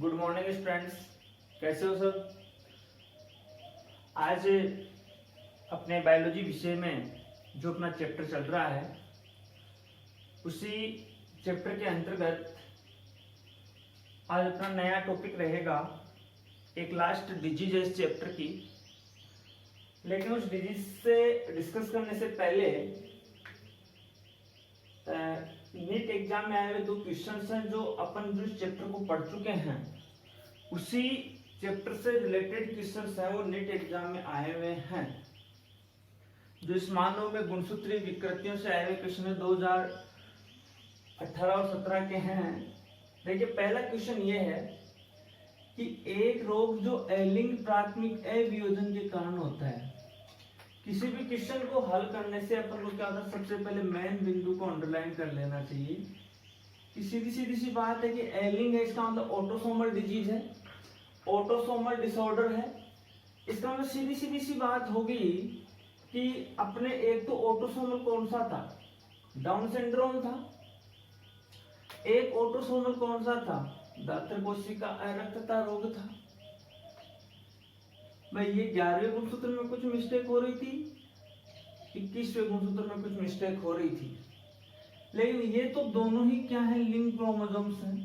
Good morning students, कैसे हो सब। आज अपने बायोलॉजी विषय में जो अपना चैप्टर चल रहा है उसी चैप्टर के अंतर्गत आज अपना नया टॉपिक रहेगा। एक लास्ट डिजीज है इस चैप्टर की, लेकिन उस डिजीज से डिस्कस करने से पहले नीट एग्जाम में आए हुए दो क्वेश्चंस हैं जो अपन जो इस चैप्टर को पढ़ चुके हैं उसी चैप्टर से रिलेटेड क्वेश्चंस हैं, वो नीट एग्जाम में आए हुए हैं। जो इस मानव में गुणसूत्रीय विकृतियों से आए हुए क्वेश्चन है 2018 और 17 के हैं। देखिए, पहला क्वेश्चन ये है कि एक रोग जो अलिंग प्राथमिक अवियोजन के कारण होता है। किसी भी क्वेश्चन को हल करने से अपन को क्या होता है, सबसे पहले मेन बिंदु को अंडरलाइन कर लेना चाहिए कि सीधी सी बात है कि एलिंग है, इसका मतलब ऑटोसोमल डिजीज है, ऑटोसोमल डिसऑर्डर है। इसका मतलब सीधी सी बात होगी कि अपने एक तो ऑटोसोमल कौन सा था, डाउन सिंड्रोम था। एक ऑटोसोमल कौन सा था, दात्र कोशिका अरक्तता रोग था। भाई ये 11वें गुणसूत्र में कुछ मिस्टेक हो रही थी, 21वें गुणसूत्र में कुछ मिस्टेक हो रही थी, लेकिन ये तो दोनों ही क्या है, लिंक क्रोमोसोम्स हैं।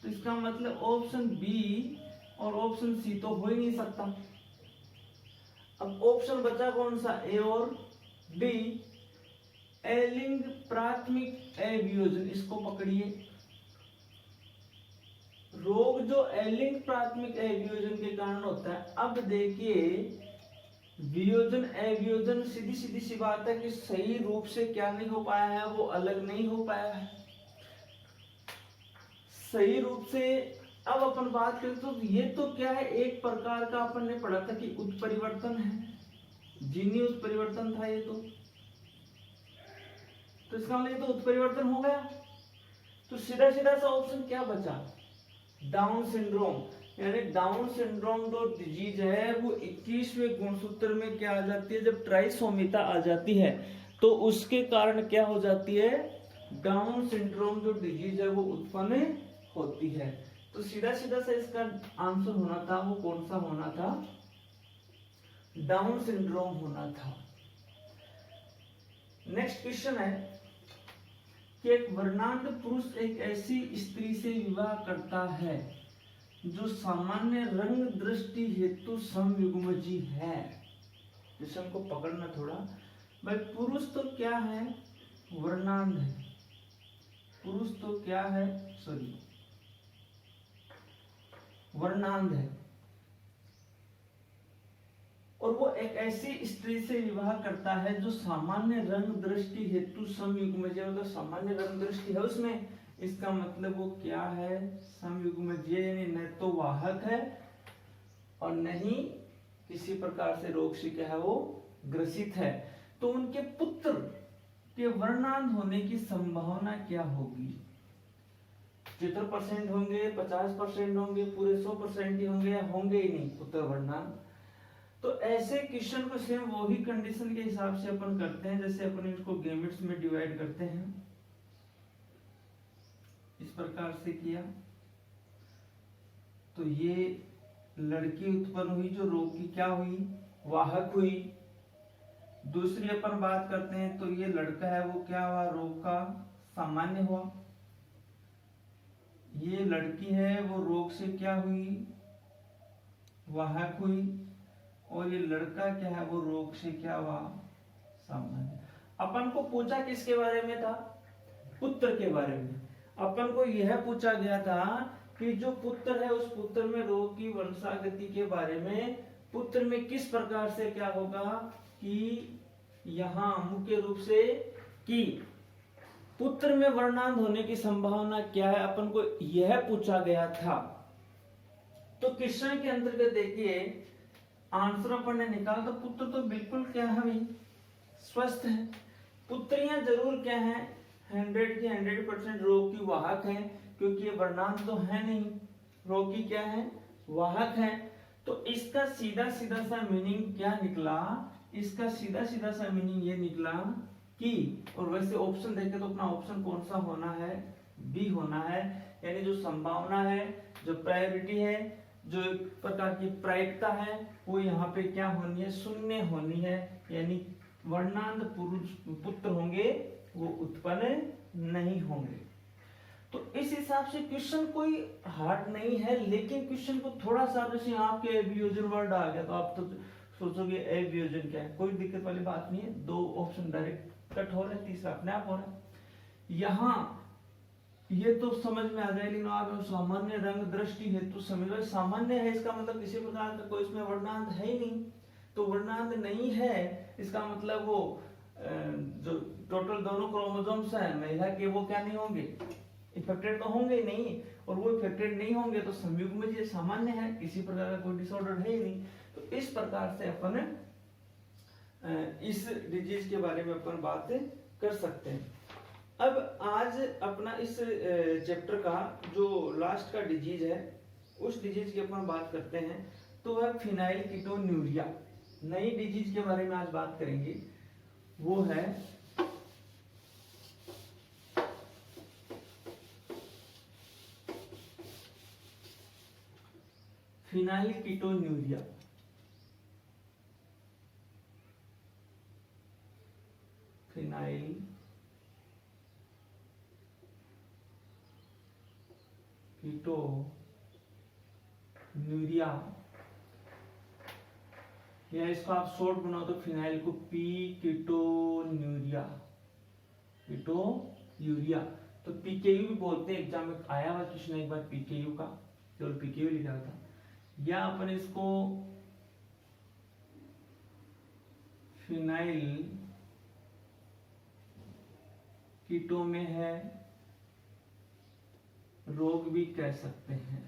तो इसका मतलब ऑप्शन बी और ऑप्शन सी तो हो ही नहीं सकता। अब ऑप्शन बचा कौन सा, ए और बी, एलिंग प्राथमिक अवियोजन। इसको पकड़िए, रोग जो एलिंग प्राथमिक अवियोजन के कारण होता है। अब देखिए, वियोजन अवियोजन सीधी सी बात है कि सही रूप से क्या नहीं हो पाया है, वो अलग नहीं हो पाया है सही रूप से। अब अपन बात करें तो ये तो क्या है, एक प्रकार का अपन ने पढ़ा था कि उत्परिवर्तन है, जीनी उत्परिवर्तन था ये तो इसका मतलब ये तो उत्परिवर्तन हो गया। तो सीधा सा ऑप्शन क्या बचा, डाउन सिंड्रोम। यानी डाउन सिंड्रोम जो डिजीज है वो 21वें गुणसूत्र में क्या आ जाती है, जब ट्राइसोमिता आ जाती है तो उसके कारण क्या हो जाती है, डाउन सिंड्रोम जो डिजीज है वो उत्पन्न होती है। तो सीधा सा इसका आंसर होना था, वो कौन सा होना था, डाउन सिंड्रोम होना था। नेक्स्ट क्वेश्चन है कि एक वर्णांध पुरुष एक ऐसी स्त्री से विवाह करता है जो सामान्य रंग दृष्टि हेतु समयुग्मजी है। क्वेश्चन को पकड़ना थोड़ा। भाई पुरुष तो क्या है, वर्णांध है। पुरुष तो क्या है, वर्णांध है, और वो एक ऐसी स्त्री से विवाह करता है जो सामान्य रंग दृष्टि हेतु समयुग्मज, मतलब सामान्य रंग दृष्टि है उसमें। इसका मतलब वो क्या है, समयुग्मज, यानी न तो वाहक है और न ही किसी प्रकार से रोग से क्या है वो ग्रसित है। तो उनके पुत्र के वर्णांध होने की संभावना क्या होगी, 70% होंगे, 50% होंगे, पूरे 100% ही होंगे, या होंगे ही नहीं पुत्र वर्णांध। तो ऐसे क्वेश्चन को सेम वही कंडीशन के हिसाब से अपन करते हैं जैसे अपन इसको गैमेट्स में डिवाइड करते हैं। इस प्रकार से किया तो ये लड़की उत्पन्न हुई जो रोग की क्या हुई, वाहक हुई। दूसरी अपन बात करते हैं तो ये लड़का है वो क्या हुआ, रोग का सामान्य हुआ। ये लड़की है वो रोग से क्या हुई, वाहक हुई। और ये लड़का क्या है वो रोग से क्या हुआ, सामान्य। अपन को पूछा किसके बारे में था, पुत्र के बारे में। अपन को यह पूछा गया था कि जो पुत्र है उस पुत्र में रोग की वंशागति के बारे में, पुत्र में किस प्रकार से क्या होगा, कि यहाँ मुख्य रूप से कि पुत्र में वर्णांध होने की संभावना क्या है, अपन को यह पूछा गया था। तो क्वेश्चन के अंतर्गत देखिए आंसर अपन ने निकाला तो पुत्र तो बिल्कुल क्या है भाई, स्वस्थ है। पुत्रियां जरूर क्या है, 100 की 100% रोग की वाहक है, क्योंकि ये वर्णांध तो है नहीं, रोग की क्या है, वाहक है। तो इसका सीधा सा मीनिंग क्या निकला, इसका सीधा सा मीनिंग ये निकला कि, और वैसे ऑप्शन देखे तो अपना ऑप्शन कौन सा होना है, बी होना है। यानी जो संभावना है, जो प्रायोरिटी है, जो एक प्रकार की प्रायिकता है, वो यहाँ पे क्या होनी है, शून्य होनी है, यानी वर्णांध पुरुष पुत्र होंगे वो उत्पन्न नहीं होंगे। तो इस हिसाब से क्वेश्चन कोई हार्ड नहीं है, लेकिन क्वेश्चन को थोड़ा सा, जैसे आपके अभियोजन वर्ड आ गया तो आप तो सोचोगे अभियोजन क्या है, कोई दिक्कत वाली बात नहीं है, 2 ऑप्शन डायरेक्ट कट हो रहे हैं, तीसरा अपने आप हो रहा है। यहाँ ये तो समझ में आ जाए, लेकिन आप सामान्य रंग दृष्टि है तो समझ लो सामान्य है, इसका मतलब किसी प्रकार का कोई इसमें वर्णांत है ही नहीं। तो वर्णांत नहीं है इसका मतलब वो जो टोटल दोनों क्रोमोसोम्स हैं महिला के, वो क्या नहीं होंगे, इफेक्टेड तो होंगे ही नहीं, और वो इफेक्टेड नहीं होंगे तो संयुग्म ये सामान्य है, किसी प्रकार का कोई डिसऑर्डर है ही नहीं। तो इस प्रकार से अपन इस डिजीज के बारे में अपन बात कर सकते हैं। अब आज अपना इस चैप्टर का जो लास्ट का डिजीज है, उस डिजीज की अपन बात करते हैं, तो है फिनाइलकीटोन्यूरिया। नई डिजीज के बारे में आज बात करेंगे, वो है फिनाइलकीटोन्यूरिया। फिनाइलकीटोन्यूरिया, या इसको आप शॉर्ट बनाओ तो फिनाइल को पी कीटोन्यूरिया, कीटोन्यूरिया। तो पीकेयू भी बोलते हैं, एग्जाम में आया हुआ क्वेश्चन एक बार पीकेयू का, केवल पीकेयू लिखा था, या अपन इसको फिनाइल कीटो में है रोग भी कह सकते हैं।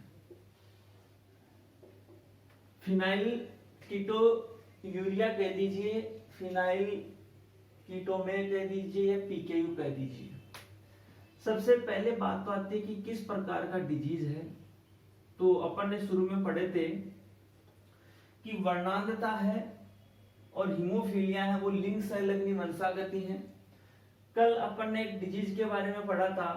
फिनाइल कीटो यूरिया कह दीजिए, फिनाइल कीटो में कह दीजिए, पीकेयू कह दीजिए। सबसे पहले बात तो आती है कि किस प्रकार का डिजीज है। तो अपन ने शुरू में पढ़े थे कि वर्णांधता है और हीमोफीलिया है, वो लिंग संलग्नी वंशागति है। कल अपन ने एक डिजीज के बारे में पढ़ा था,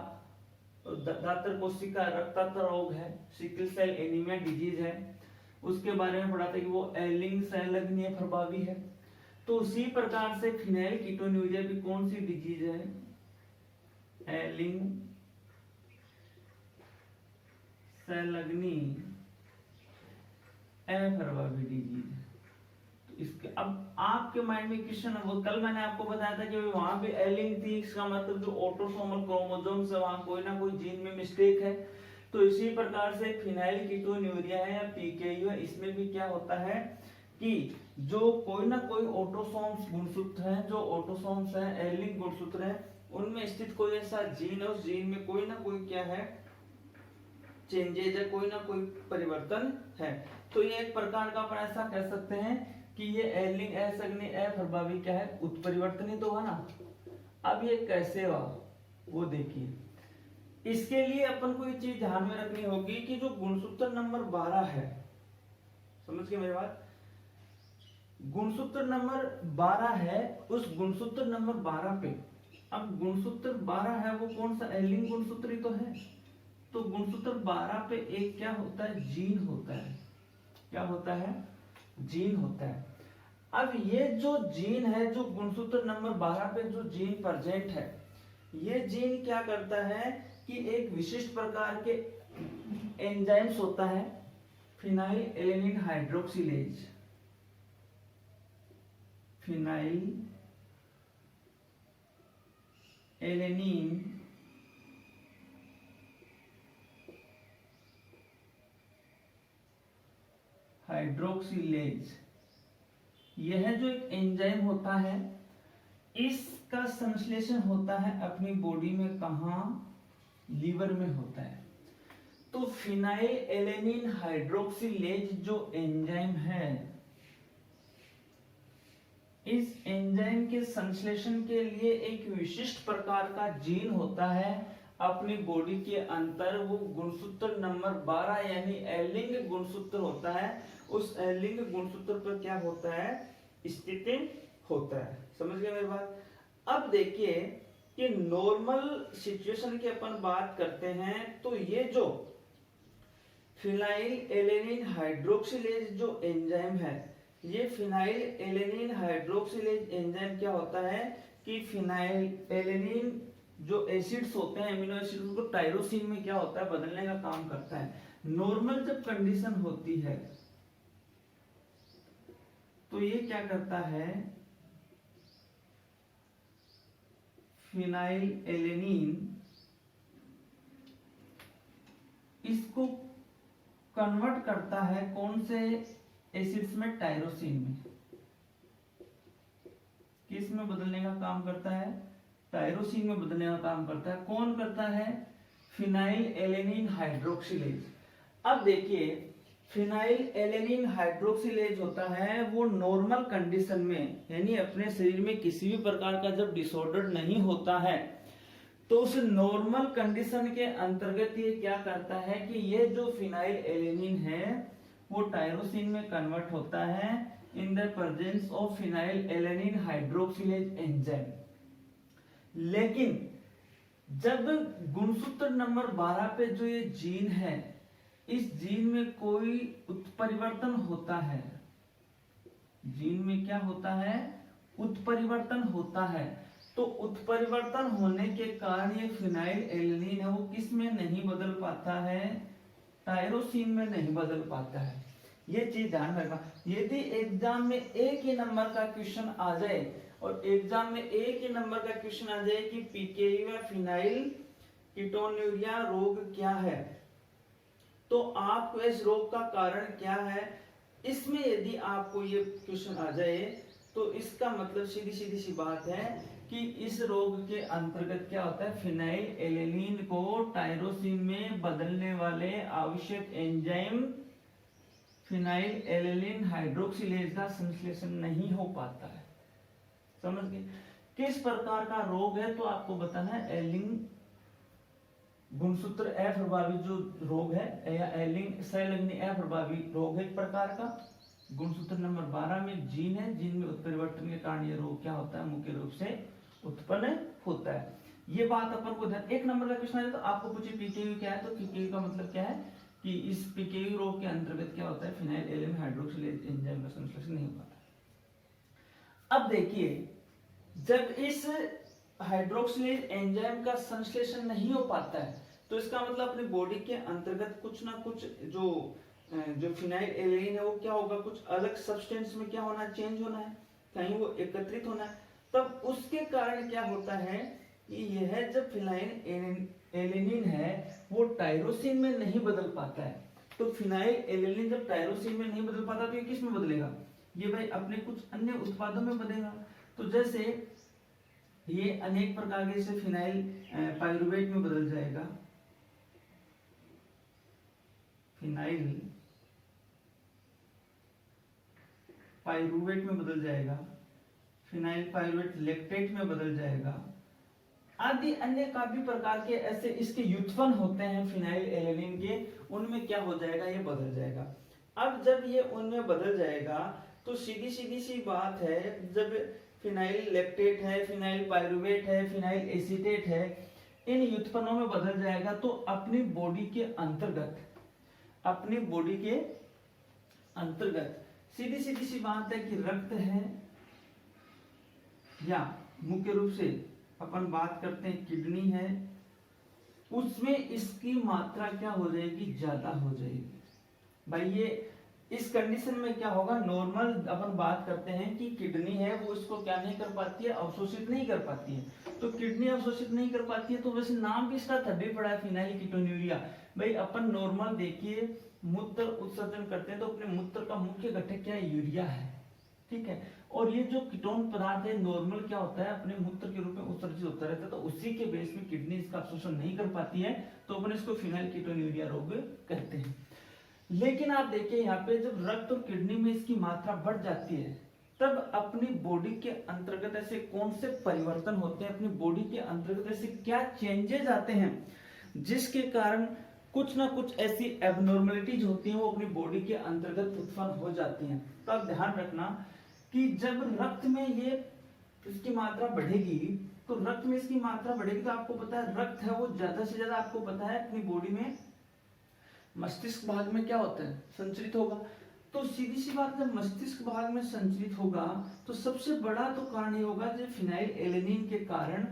दातर कोशिका रक्ताल्पता रोग है, सिकल सेल एनीमिया डिजीज है, उसके बारे में पढ़ा था कि वो लिंग संलग्नीय प्रभावी है। तो उसी प्रकार से फिनाइलकीटोन्यूरिया भी कौन सी डिजीज है, लिंग संलग्नी अप्रभावी डिजीज है। इसके अब आपके माइंड में क्वेश्चन है, वो कल मैंने आपको बताया था कि वहां भी एलिंग थी, इसका मतलब जो ऑटोसोमल क्रोमोसोम्स है वहां कोई ना कोई जीन में मिस्टेक है। तो इसी प्रकार से फिनाइलकीटोन्यूरिया है या पीकेयू है, इसमें भी क्या होता है कि जो कोई ना कोई ऑटोसोम्स गुणसूत्र हैं, जो ऑटोसोम्स हैं एलिंग गुणसूत्र हैं, उनमें स्थित कोई ऐसा जीन है, उस जीन में कोई ना कोई क्या है, चेंजेज है, कोई ना कोई परिवर्तन है। तो ये एक प्रकार का अपन ऐसा कह सकते हैं कि ये एलिंग असंगनी अप्रभावी क्या है, उत्परिवर्तनित होगा ना। अब ये कैसे हुआ वो देखिए। इसके लिए अपन को ये चीज ध्यान में रखनी होगी कि जो गुणसूत्र नंबर 12 है, समझ गए मेरी बात, गुणसूत्र नंबर 12 है, उस गुणसूत्र नंबर 12 पे, अब गुणसूत्र 12 है वो कौन सा, एलिंग गुणसूत्र ही तो है। तो गुणसूत्र 12 पे एक क्या होता है, जीन होता है। क्या होता है, जीन होता है। अब ये जो जीन है, जो गुणसूत्र नंबर 12 पे जो जीन प्रेजेंट है, ये जीन क्या करता है कि एक विशिष्ट प्रकार के एंजाइम्स होता है, phenyl alanine hydroxylase, phenyl alanine hydroxylase, यह जो एक एंजाइम होता है, इसका संश्लेषण होता है अपनी बॉडी में, कहा, लीवर में होता है। तो फिनाइल एलेनिन हाइड्रोक्सिलेज जो एंजाइम है, इस एंजाइम के संश्लेषण के लिए एक विशिष्ट प्रकार का जीन होता है अपनी बॉडी के अंदर, वो गुणसूत्र नंबर 12 यानी एलिंग गुणसूत्र होता है। उस एलिंग गुणसूत्र पर क्या होता है, स्थित होता है। समझ गए मेरी बात। अब देखिए कि नॉर्मल सिचुएशन की अपन बात करते हैं तो ये जो फिनाइल एलेनिन हाइड्रोक्सिलेज जो एंजाइम है, ये फिनाइल एलेनिन हाइड्रोक्सिलेज एंजाइम क्या होता है कि फिनाइल एलेनिन जो एसिड्स होते हैं, अमीनो एसिड, उनको टायरोसिन में क्या होता है, बदलने का काम करता है। नॉर्मल जब कंडीशन होती है तो ये क्या करता है, फिनाइल एलेनिन इसको कन्वर्ट करता है कौन से एसिड्स में, टायरोसिन में। किस में बदलने का काम करता है, टायरोसिन में बदलने का काम करता है। कौन करता है, फिनाइल एलेनिन हाइड्रोक्सिलेज। अब देखिए फिनाइल एलेनिन हाइड्रोक्सिलेज होता है वो नॉर्मल कंडीशन में, यानी अपने शरीर में किसी भी प्रकार का जब डिसऑर्डर नहीं होता है तो उस नॉर्मल कंडीशन के अंतर्गत ये क्या करता है कि ये जो फिनाइल एलेनिन है वो टायरोसिन में कन्वर्ट होता है in the presence of phenyl alanine hydroxylase enzyme. लेकिन जब गुणसूत्र नंबर 12 पे जो ये जीन है, इस जीन में कोई उत्परिवर्तन होता है, जीन में क्या होता है, उत्परिवर्तन होता है, तो उत्परिवर्तन होने के कारण ये फिनाइल एलेनिन है वो किस में नहीं बदल पाता है, टायरोसिन में नहीं बदल पाता है। ये चीज ध्यान रखना। यदि एग्जाम में एक ही नंबर का क्वेश्चन आ जाए और एग्जाम में एक ही नंबर का क्वेश्चन आ जाए कि पीकेयू या फिनाइल कीटोन्यूरिया रोग क्या है, तो आपको इस रोग का कारण क्या है, इसमें यदि आपको ये क्वेश्चन आ जाए तो इसका मतलब सीधी सीधी सी बात है कि इस रोग के अंतर्गत क्या होता है, फिनाइल एलेनिन को टायरोसिन में बदलने वाले आवश्यक एंजाइम फिनाइल एलेनिन हाइड्रोक्सिलेज का संश्लेषण नहीं हो पाता है। समझ गए किस प्रकार का रोग है, तो आपको बताना है एलिंग गुणसूत्र ए प्रभावी जो रोग है या एलिंग संलग्न ए प्रभावी रोग है, एक प्रकार का गुणसूत्र नंबर 12 में जीन है, जीन में उत्परिवर्तन के कारण ये रोग क्या होता है, मुख्य रूप से उत्पन्न होता है। ये बात अपन को ध्यान, एक नंबर का क्वेश्चन आया तो आपको पूछे पीकेयू क्या है, तो पीकेयू का मतलब क्या है कि इस पीकेयू रोग के अंतर्गत क्या होता है, फिनाइल एलेनिन हाइड्रोक्सिलेज एंजाइम का संश्लेषण नहीं हो पाता। अब देखिए जब इस हाइड्रोक्सिलेज एंजाइम का संश्लेषण नहीं हो पाता है तो इसका मतलब अपनी बॉडी के अंतर्गत कुछ ना कुछ जो फिनाइल एलेनिन है वो क्या होगा, कुछ अलग सब्सटेंस में क्या होना, चेंज होना है, कहीं वो एकत्रित होना है। तब उसके कारण क्या होता है कि यह जब फिनाइल एलेनिन है वो टायरोसिन में नहीं बदल पाता है। तो फिनाइल एलेनिन जब टायरोसिन में नहीं बदल पाता तो ये किस में बदलेगा, ये भाई अपने कुछ अन्य उत्पादों में बदलेगा। तो जैसे ये अनेक प्रकार के, जैसे फिनाइल पाइरुवेट में बदल जाएगा, फिनाइल पाइरुवेट में बदल जाएगा, फिनाइल पाइरुवेट लैक्टेट में बदल जाएगा, आदि अन्य काफी प्रकार के ऐसे इसके व्युत्पन्न होते हैं फिनाइल एलेनिन के, उनमें क्या हो जाएगा, ये बदल जाएगा। अब जब ये उनमें बदल जाएगा तो सीधी सीधी सी बात है, जब फिनाइल लैक्टेट है, फिनाइल पाइरुवेट है, फिनाइल एसीटेट है, इन व्युत्पन्नों में बदल जाएगा तो अपनी बॉडी के अंतर्गत सीधी सीधी सी बात है कि रक्त है या मुख्य रूप से अपन बात करते हैं किडनी है, उसमें इसकी मात्रा क्या हो जाएगी, ज्यादा हो जाएगी। भाई ये इस कंडीशन में क्या होगा, नॉर्मल अपन बात करते हैं कि किडनी है वो इसको क्या नहीं कर पाती है, अवशोषित नहीं कर पाती है। तो किडनी अवशोषित नहीं कर पाती है तो वैसे नाम भी इसका थर्डी पड़ा है, फिनाइल कीटोन्यूरिया। भाई अपन नॉर्मल देखिए मूत्र उत्सर्जन करते हैं तो अपने मूत्र का मुख्य घटक क्या है, यूरिया है, ठीक है। और ये जो कीटोन पदार्थ है नॉर्मल क्या होता है, अपने मूत्र के रूप में उत्सर्जित होता रहता है, तो उसी के बेस में किडनी इसका अवशोषण नहीं कर पाती है, तो अपन इसको फिनाइल कीटोन्यूरिया रोग कहते हैं। लेकिन आप देखिए यहाँ पे जब रक्त और किडनी में इसकी मात्रा बढ़ जाती है तब अपनी बॉडी के अंतर्गत ऐसे कौन से परिवर्तन होते हैं, अपनी बॉडी के अंतर्गत ऐसे क्या चेंजेस आते हैं जिसके कारण कुछ ना कुछ ऐसी एबनॉर्मलिटीज होती हैं वो अपनी बॉडी के अंतर्गत उत्पन्न हो जाती हैं। तो आप ध्यान रखना कि जब रक्त में ये इसकी मात्रा बढ़ेगी तो रक्त में इसकी मात्रा बढ़ेगी, तो आपको पता है रक्त है वो ज्यादा से ज्यादा आपको पता है अपनी बॉडी में मस्तिष्क भाग में क्या होता है, संचरित होगा। तो सीधी सी बात, जब मस्तिष्क भाग में संचरित होगा तो सबसे बड़ा तो कारण ये होगा जो फिनाइल एलेनिन के कारण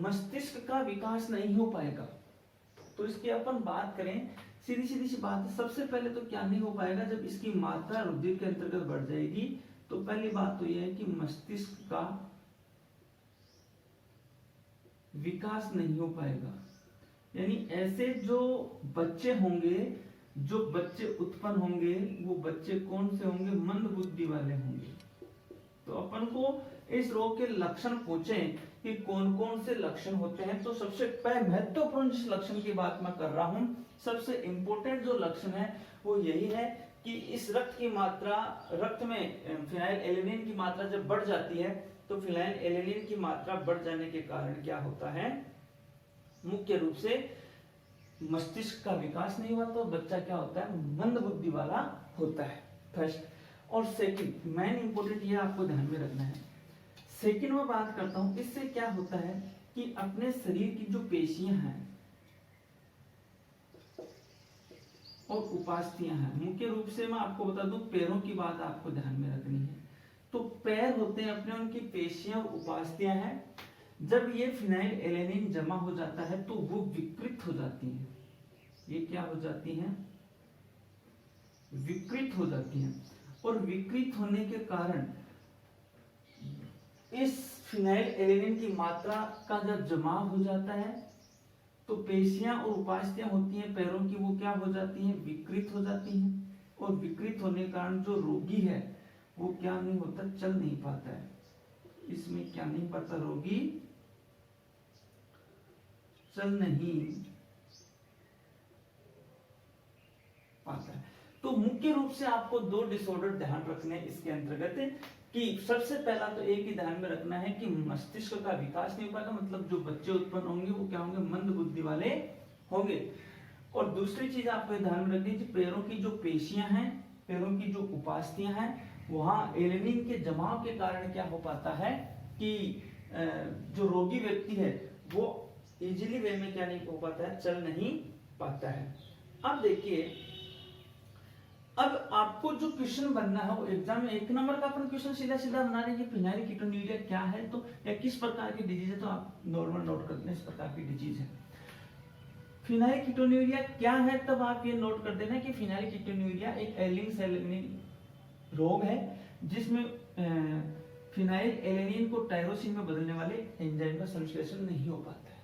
मस्तिष्क का विकास नहीं हो पाएगा। तो इसकी अपन बात करें, सीधी सीधी सी बात है, सबसे पहले तो क्या नहीं हो पाएगा, जब इसकी मात्रा रुधिर के अंतर्गत बढ़ जाएगी तो पहली बात तो यह है कि मस्तिष्क का विकास नहीं हो पाएगा। यानी ऐसे जो बच्चे होंगे, जो बच्चे उत्पन्न होंगे, वो बच्चे कौन से होंगे, मंद बुद्धि वाले होंगे। तो अपन को इस रोग के लक्षण पूछे कि कौन कौन से लक्षण होते हैं, तो सबसे महत्वपूर्ण जिस लक्षण की बात मैं कर रहा हूं, सबसे इंपॉर्टेंट जो लक्षण है वो यही है कि इस रक्त की मात्रा, रक्त में फिनाइल एलेनिन की मात्रा जब बढ़ जाती है तो फिनाइल एलेनिन की मात्रा बढ़ जाने के कारण क्या होता है, मुख्य रूप से मस्तिष्क का विकास नहीं हुआ, तो बच्चा क्या होता है, मंद बुद्धि वाला होता है। फर्स्ट और सेकंड मेन इंपोर्टेंट ये आपको ध्यान में रखना है। सेकंड में बात करता हूं, इससे क्या होता है कि अपने शरीर की जो पेशियां हैं और उपास्थियां हैं, मुख्य रूप से मैं आपको बता दूं पैरों की बात आपको ध्यान में रखनी है। तो पैर होते हैं अपने, उनकी पेशियां और उपास्थियां हैं, जब ये फिनाइल एलेनिन जमा हो जाता है तो वो विकृत हो जाती हैं। ये क्या हो जाती हैं, विकृत हो जाती हैं। और विकृत होने के कारण इस फिनाइल एलेनिन की मात्रा का जब जमाव हो जाता है तो पेशियां और उपास्थियां होती हैं पैरों की, वो क्या हो जाती हैं, विकृत हो जाती हैं। और विकृत होने के कारण जो रोगी है वो क्या नहीं होता, चल नहीं पाता है। इसमें क्या नहीं पाता, रोगी चल नहीं पाता है। तो मुख्य रूप से आपको दो डिसऑर्डर ध्यान रखने इसके अंतर्गत, कि सबसे पहला तो एक ही ध्यान में रखना है कि मस्तिष्क का विकास नहीं हो पाएगा, मतलब जो बच्चे उत्पन्न होंगे वो क्या होंगे, मंद बुद्धि वाले होंगे। और दूसरी चीज आपको ध्यान में रखनी है, पैरों की जो पेशियां हैं, पैरों की जो उपास्थियां हैं, वहां एलेनिन के जमाव के कारण क्या हो पाता है कि जो रोगी व्यक्ति है वो इजीली वे में क्या नहीं हो पाता है, चल नहीं पाता है। अब देखिए, अब आपको जो क्वेश्चन बनना है वो एग्जाम में 1 नंबर का अपन क्वेश्चन सीधा सीधा बना रहे हैं, फिनाइल कीटोन्यूरिया क्या है तो या किस प्रकार की डिजीज है, तो आप नॉर्मल नोट करते हैं इस प्रकार की डिजीज है। फिनाइल कीटोन्यूरिया क्या है, तब आप ये नोट कर देना कि फिनाइल कीटोन्यूरिया एक एलिन सेलेनिन रोग है जिसमें फिनाइल एलेनिन को टायरोसिन में बदलने वाले एंजाइम का संश्लेषण नहीं हो पाता है।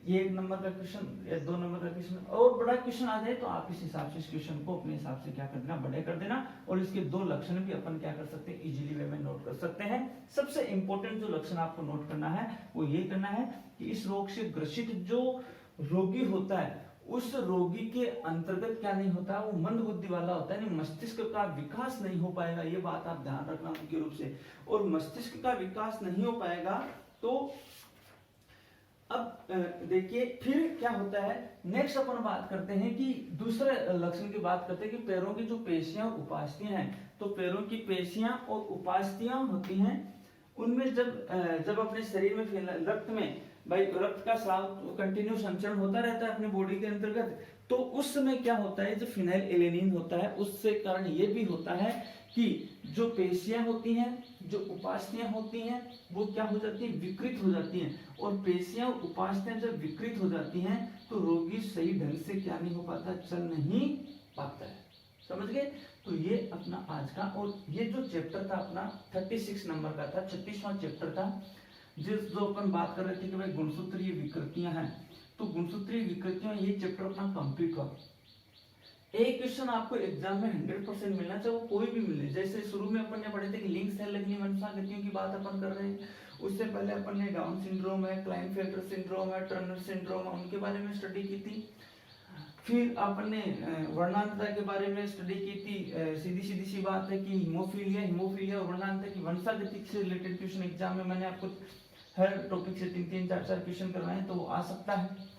ये 1 नंबर का क्वेश्चन या 2 नंबर का क्वेश्चन, और बड़ा क्वेश्चन आ जाए तो आप इस हिसाब से इस क्वेश्चन को अपने हिसाब से क्या कर देना, बड़े कर देना। और इसके 2 लक्षण भी अपन क्या कर सकते हैं, इजीली वे में नोट कर सकते हैं। सबसे इंपॉर्टेंट जो लक्षण आपको नोट करना है वो ये करना है कि इस रोग से ग्रसित जो रोगी होता है उस रोगी के अंतर्गत क्या नहीं होता, वो मंद बुद्धि वाला होता है, मस्तिष्क का विकास नहीं हो पाएगा। ये बात आप ध्यान रखना मुख्य रूप से। और मस्तिष्क का विकास नहीं हो पाएगा तो अब देखिए फिर क्या होता है, नेक्स्ट अपन बात करते हैं कि दूसरे लक्षण की बात करते हैं कि पैरों की जो पेशियां और उपास्थियां हैं, तो पैरों की पेशियां और उपास्थियां होती हैं, उनमें जब अपने शरीर में रक्त में भाई रक्त का स्राव कंटिन्यू संचरण होता रहता है अपने बॉडी के अंतर्गत, तो उस समय क्या होता है, जो फिनाइल एलेनिन होता है उससे कारण ये भी होता है कि जो पेशियां होती हैं, जो उपास्थियां होती हैं, वो क्या हो जाती हैं, विकृत हो जाती हैं। और पेशियां और उपास्थियां जब विकृत हो जाती हैं तो रोगी सही ढंग से क्या नहीं हो पाता, चल नहीं पाता है। समझ गए? तो ये अपना आज का, और ये जो चैप्टर था अपना 36 नंबर का था, 36वां चैप्टर था, जो अपन बात कर रहे थे कि भाई गुणसूत्रीय विकृतियां हैं, तो गुणसूत्रीय विकृतियां ये चैप्टर अपना कंप्लीट हुआ। एक क्वेश्चन आपको एग्जाम में 100% मिलना चाहे वो कोई भी मिले। जैसे शुरू में अपन ने पढ़े थे कि लिंक सेल लगनी वंशागतियों की बात अपन कर रहे हैं, उससे पहले अपन ने डाउन सिंड्रोम है, क्लाइनफेल्टर सिंड्रोम है, टर्नर सिंड्रोम है, उनके बारे में स्टडी की थी। फिर अपन ने वर्णांतता के बारे में स्टडी की थी। सीधी सीधी सी बात है कि हिमोफीलिया और वर्णांतता की वंशागति से रिलेटेड क्वेश्चन एग्जाम में मैंने आपको हर टॉपिक से 3-3, 4-4 क्वेश्चन करवाए, तो वो आ सकता है।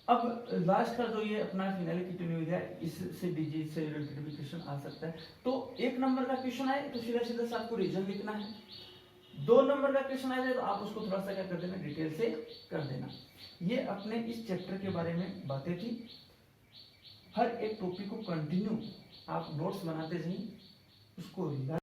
अब लास्ट का जो ये अपना फिनाइल कीटोन्यूरिया, इससे डिजीज से रिलेटेड भी क्वेश्चन आ सकता है। तो 1 नंबर का क्वेश्चन आए तो सीधा सीधा आपको रीजन लिखना है, 2 नंबर का क्वेश्चन आ जाए तो आप उसको थोड़ा सा क्या कर देना, डिटेल से कर देना। ये अपने इस चैप्टर के बारे में बातें थी। हर एक टॉपिक को कंटिन्यू आप नोट्स बनाते जाइए, उसको